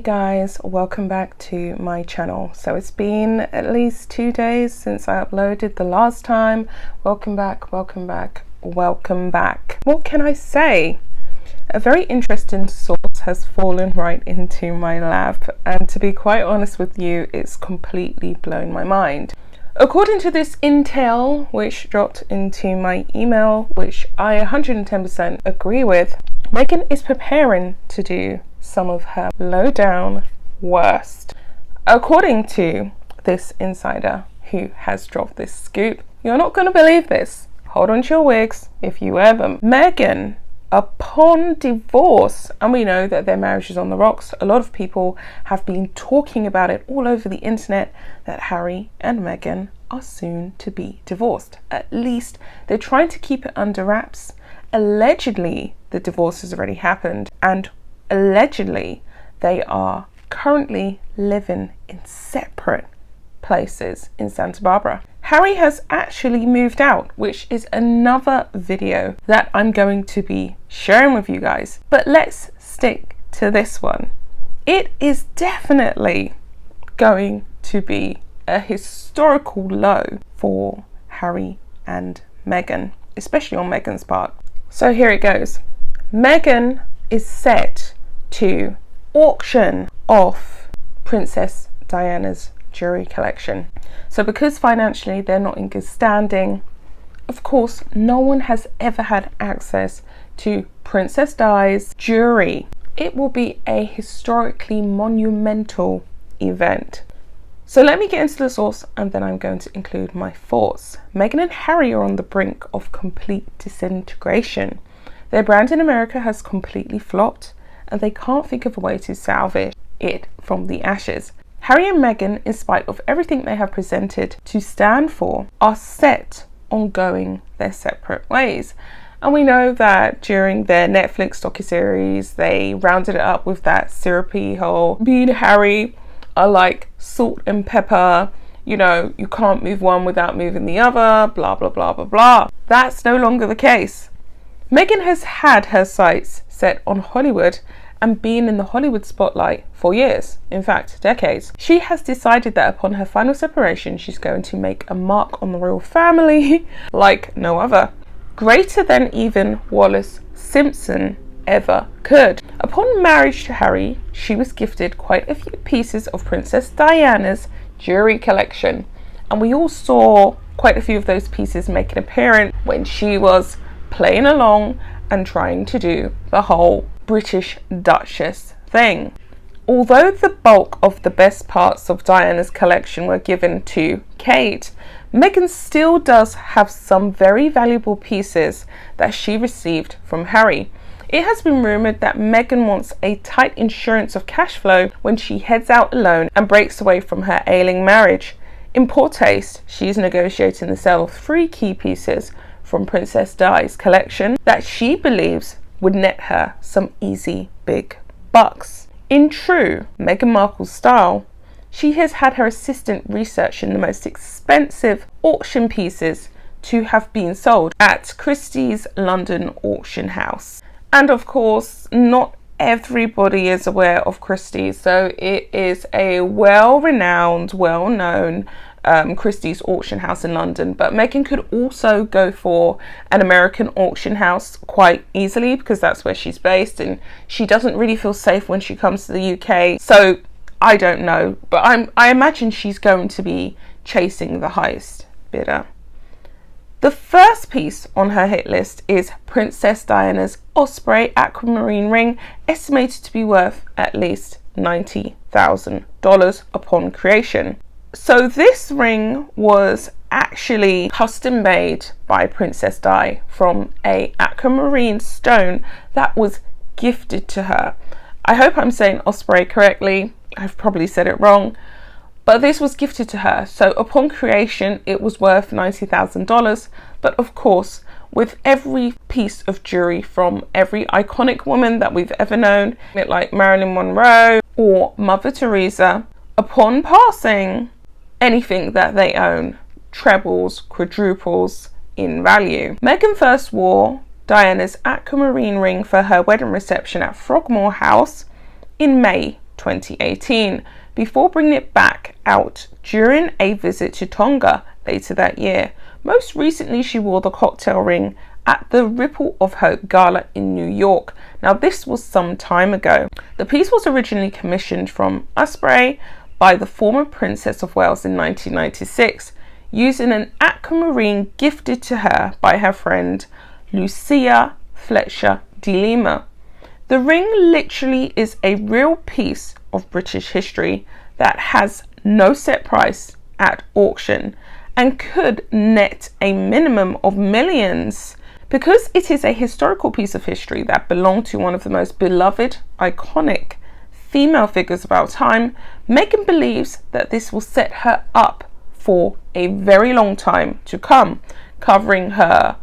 guys, welcome back to my channel. So it's been at least 2 days since I uploaded the last time. Welcome back, welcome back, welcome back. What can I say? A very interesting source has fallen right into my lap, and to be quite honest with you, it's completely blown my mind. According to this intel which dropped into my email, which I 110% agree with, Meghan is preparing to do some of her low down worst. According to this insider who has dropped this scoop, you're not going to believe this. Hold on to your wigs if you wear them. Meghan, upon divorce, and we know that their marriage is on the rocks, a lot of people have been talking about it all over the internet that Harry and Meghan are soon to be divorced. At least they're trying to keep it under wraps. Allegedly, the divorce has already happened, and allegedly they are currently living in separate places in Santa Barbara. Harry has actually moved out, which is another video that I'm going to be sharing with you guys. But let's stick to this one. It is definitely going to be a historical low for Harry and Meghan, especially on Meghan's part. So here it goes. Meghan is set to auction off Princess Diana's jewellery collection. So because financially they're not in good standing, of course no one has ever had access to Princess Di's jewellery. It will be a historically monumental event. So let me get into the source and then I'm going to include my thoughts. Meghan and Harry are on the brink of complete disintegration. Their brand in America has completely flopped and they can't think of a way to salvage it from the ashes. Harry and Meghan, in spite of everything they have presented to stand for, are set on going their separate ways. And we know that during their Netflix docuseries, they rounded it up with that syrupy whole, me and Harry are like salt and pepper, you know, you can't move one without moving the other, blah, blah, blah, blah, blah. That's no longer the case. Meghan has had her sights set on Hollywood and been in the Hollywood spotlight for years, in fact, decades. She has decided that upon her final separation, she's going to make a mark on the royal family like no other, greater than even Wallis Simpson ever could. Upon marriage to Harry, she was gifted quite a few pieces of Princess Diana's jewellery collection, and we all saw quite a few of those pieces make an appearance when she was playing along and trying to do the whole British Duchess thing. Although the bulk of the best parts of Diana's collection were given to Kate, Meghan still does have some very valuable pieces that she received from Harry. It has been rumoured that Meghan wants a tight insurance of cash flow when she heads out alone and breaks away from her ailing marriage. In poor taste, she's negotiating the sale of 3 key pieces from Princess Di's collection that she believes would net her some easy big bucks. In true Meghan Markle style, she has had her assistant researching the most expensive auction pieces to have been sold at Christie's London auction house. And of course, not everybody is aware of Christie's, so it is a well-renowned, well-known Christie's auction house in London. But Meghan could also go for an American auction house quite easily because that's where she's based, and she doesn't really feel safe when she comes to the UK. So I don't know, but I imagine she's going to be chasing the highest bidder. The first piece on her hit list is Princess Diana's Osprey aquamarine ring, estimated to be worth at least $90,000 upon creation. So this ring was actually custom made by Princess Di from a aquamarine stone that was gifted to her. I hope I'm saying Osprey correctly. I've probably said it wrong. But this was gifted to her, so upon creation it was worth $90,000. But of course, with every piece of jewellery from every iconic woman that we've ever known, like Marilyn Monroe or Mother Teresa, upon passing, anything that they own trebles, quadruples in value. Meghan first wore Diana's aquamarine ring for her wedding reception at Frogmore House in May 2018, before bringing it back out during a visit to Tonga later that year. Most recently, she wore the cocktail ring at the Ripple of Hope Gala in New York. Now, this was some time ago. The piece was originally commissioned from Osprey by the former Princess of Wales in 1996, using an aquamarine gifted to her by her friend Lucia Fletcher de Lima. The ring literally is a real piece of British history that has no set price at auction and could net a minimum of millions. Because it is a historical piece of history that belonged to one of the most beloved, iconic female figures of our time, Meghan believes that this will set her up for a very long time to come, covering her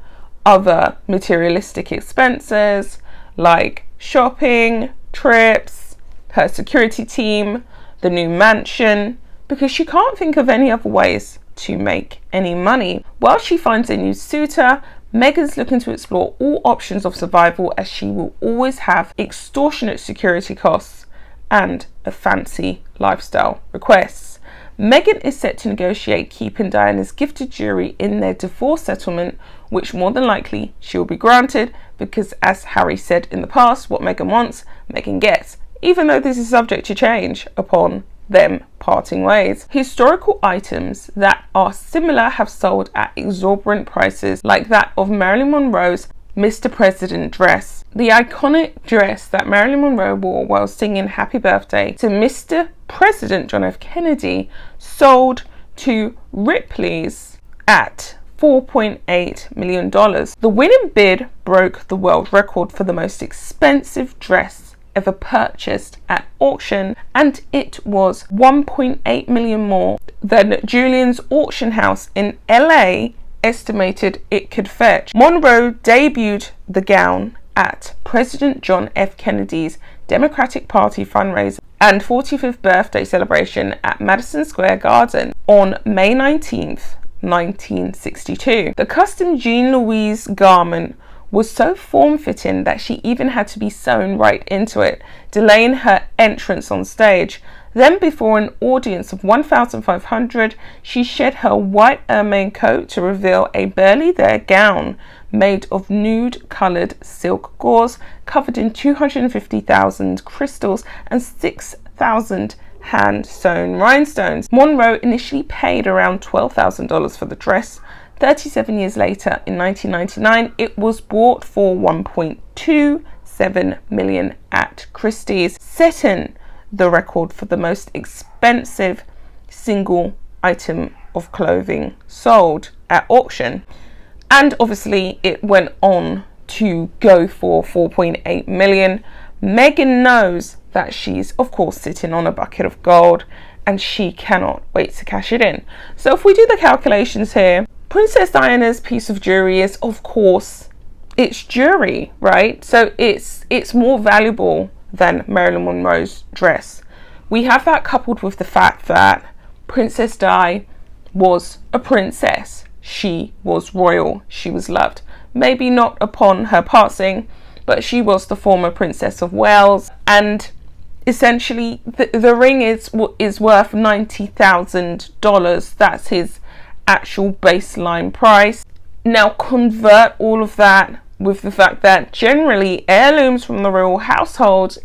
other materialistic expenses like shopping, trips, her security team, the new mansion, because she can't think of any other ways to make any money. While she finds a new suitor, Meghan's looking to explore all options of survival, as she will always have extortionate security costs and a fancy lifestyle requests. Meghan is set to negotiate keeping Diana's gifted jewellery in their divorce settlement, which more than likely she will be granted, because as Harry said in the past, what Meghan wants, Meghan gets, even though this is subject to change upon them parting ways. Historical items that are similar have sold at exorbitant prices, like that of Marilyn Monroe's Mr. President dress. The iconic dress that Marilyn Monroe wore while singing Happy Birthday to Mr. President John F. Kennedy sold to Ripley's at $4.8 million. The winning bid broke the world record for the most expensive dress ever purchased at auction, and it was 1.8 million more than Julian's auction house in LA estimated it could fetch. Monroe debuted the gown at President John F. Kennedy's Democratic Party fundraiser and 45th birthday celebration at Madison Square Garden on May 19th, 1962. The custom Jean Louise garment was so form-fitting that she even had to be sewn right into it, delaying her entrance on stage. Then, before an audience of 1,500, she shed her white ermine coat to reveal a barely there gown made of nude-coloured silk gauze covered in 250,000 crystals and 6,000 hand-sewn rhinestones. Monroe initially paid around $12,000 for the dress. 37 years later, in 1999, it was bought for $1.27 million at Christie's, setting the record for the most expensive single item of clothing sold at auction. And obviously it went on to go for $4.8 million. Meghan knows that she's of course sitting on a bucket of gold and she cannot wait to cash it in. So if we do the calculations here, Princess Diana's piece of jewelry is, of course, it's jewelry, right? So it's more valuable than Marilyn Monroe's dress. We have that coupled with the fact that Princess Di was a princess. She was royal. She was loved. Maybe not upon her passing, but she was the former Princess of Wales. And essentially, the ring is worth $90,000. That's his actual baseline price. Now convert all of that with the fact that generally heirlooms from the royal household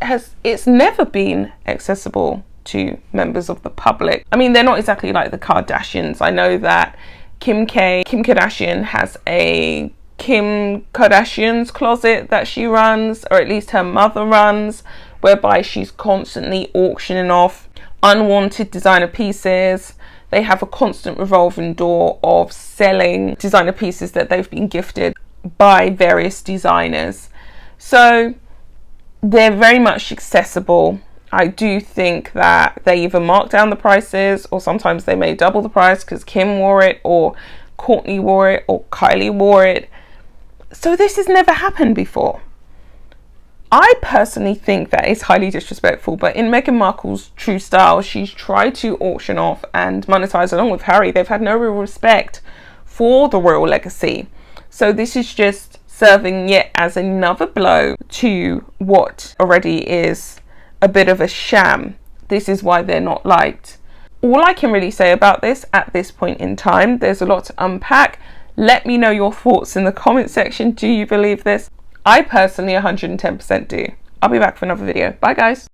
it's never been accessible to members of the public. I mean, they're not exactly like the Kardashians. I know that Kim Kardashian has a Kim Kardashian's closet that she runs, or at least her mother runs, whereby she's constantly auctioning off unwanted designer pieces. They have a constant revolving door of selling designer pieces that they've been gifted by various designers. So they're very much accessible. I do think that they either mark down the prices or sometimes they may double the price because Kim wore it or Kourtney wore it or Kylie wore it. So this has never happened before. I personally think that it's highly disrespectful, but in Meghan Markle's true style, she's tried to auction off and monetize along with Harry. They've had no real respect for the royal legacy. So this is just serving yet as another blow to what already is a bit of a sham. This is why they're not liked. All I can really say about this at this point in time, there's a lot to unpack. Let me know your thoughts in the comment section. Do you believe this? I personally 110% do. I'll be back for another video. Bye guys.